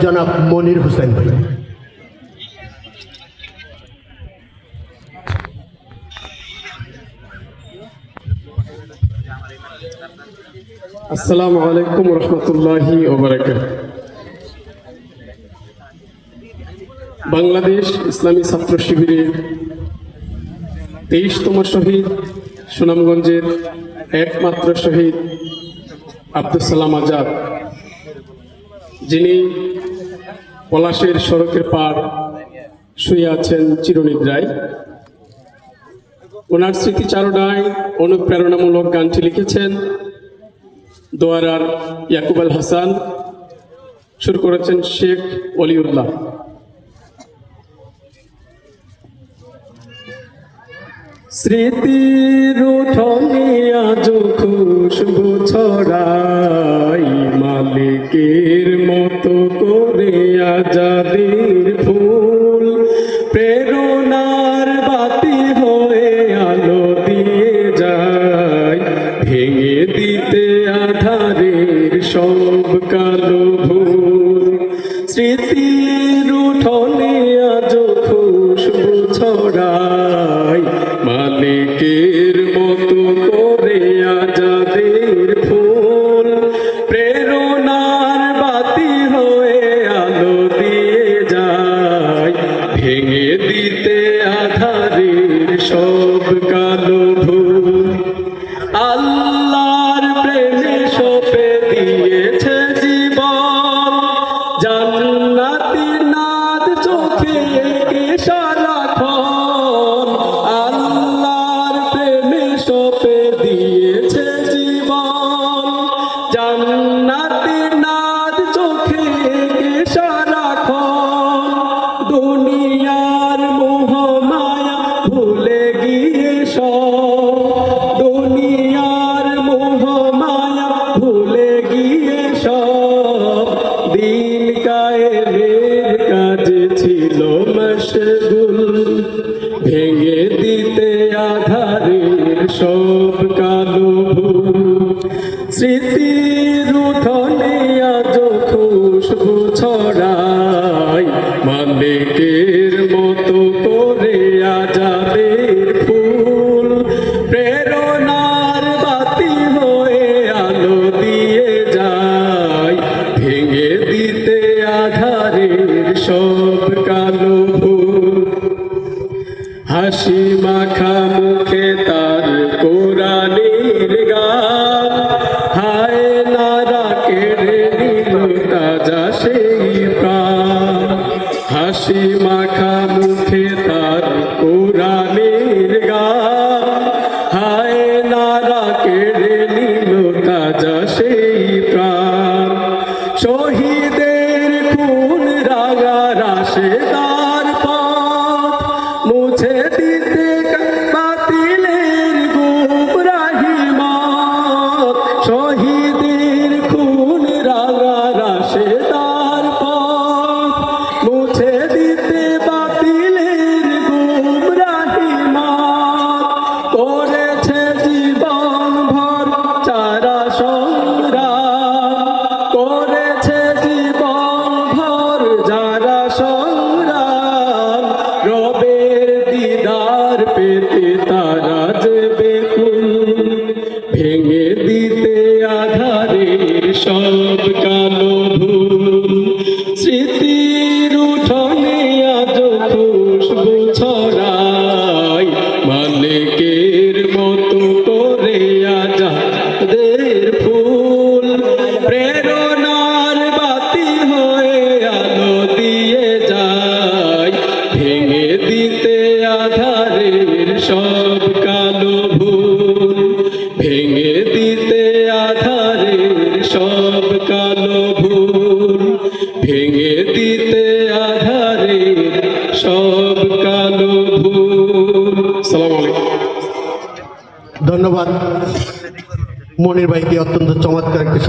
জনাব মনির হোসেন ভাই। আসসালামু আলাইকুম রহমতুল্লাহি ওয়া বারাকাতুহু। বাংলাদেশ ইসলামী ছাত্র শিবিরের 23তম শহীদ, সুনামগঞ্জের একমাত্র শহীদ আব্দুস সালাম আজাদ, যিনি পলাশের সড়কের পার শুয়ে আছেন চিরনিদ্রায়, ওনার স্মৃতিচারণায় অনুপ্রেরণামূলক গানটি লিখেছেন দোয়ারার ইয়াকুব আল হাসান, সুর করেছেন শেখ ওলিউল্লাহ। স্মৃতির উঠোনে আজ খুশবু ছড়াই, মালিকের মতো করে আজাদের ফুল, প্রেরণার বাতি হয়ে আলো দিয়ে যায়, ভেঙে দিতে আধারের সব কালো ভুল। স্মৃতির উঠোনে আজ খুশবু ছড়াই, মালিকের মতো করে আজাদের ফুল, প্রেরণার বাতি হয়ে আলো দিয়ে যায়, ভেঙে দিতে আধারের সব কালো ভুল। আল্লাহর প্রেমে সপে দিয়েছে জীবন, জান্নাতি নাদ চোখে এঁকে সারাক্ষণ। আল্লাহর প্রেমে সপে দিয়েছে জীবন, জান্নাতি নাদ চোখে এঁকে সারাক্ষণ। দুনিয়ার মোহ মায়া ভুলে গিয়ে সব, দুনিয়ার মোহ মায়া ভুলে গিয়ে সব, দিন কায়েমের কাজে ছিল মশগুল, ভেঙে দিতে আধারের সব কালো ভুল। স্মৃতির উঠোনে আজ খুশবু ছড়াই, মালিকের মতো করে আজাদের ফুল, প্রেরণার বাতি হয়ে আলো দিয়ে যায়, ভেঙে দিতে আধারের সব কালো ভুল। হাসি মাখা মুখে তার কোরআনের গান, হায় নারা কেড়ে নিল তাজা সেই প্রাণ। হাসি মাখা মুখে তার কোরআনের গান, হায় নারা কেড়ে নিল তাজা সেই প্রাণ। শহীদের খুন রাঙা রাশেদার পথ, মুছে দিতে বাতিলের গুমরাহি মত। শহীদের খুন রাঙা রাশেদার পথ, মুছে দিতে বাতিলের গুমরাহি মত। করেছে জীবন ভর চারা সংগ্রাম, করেছে জীবন ভর যারা সংগ্রাম। রবের দিদার পেতে তারা যে বেকুল, ভেঙে দিতে আধারের সব কালো ভুল। স্মৃতির উঠোনে আজ খুশবু ছড়াই, মালিকের মতো করে আজাদের ফুল, প্রেরণার বাতি হয়ে আলো দিয়ে যায়, ভেঙে দিতে আধারের সব কালো ভুল, ভেঙে দিতে আধারের সব কালো ভুল, ভেঙে দিতে আধারের সব কালো ভুল। আসসালামু আলাইকুম। ধন্যবাদ মনির ভাইকে, অত্যন্ত চমৎকার একটি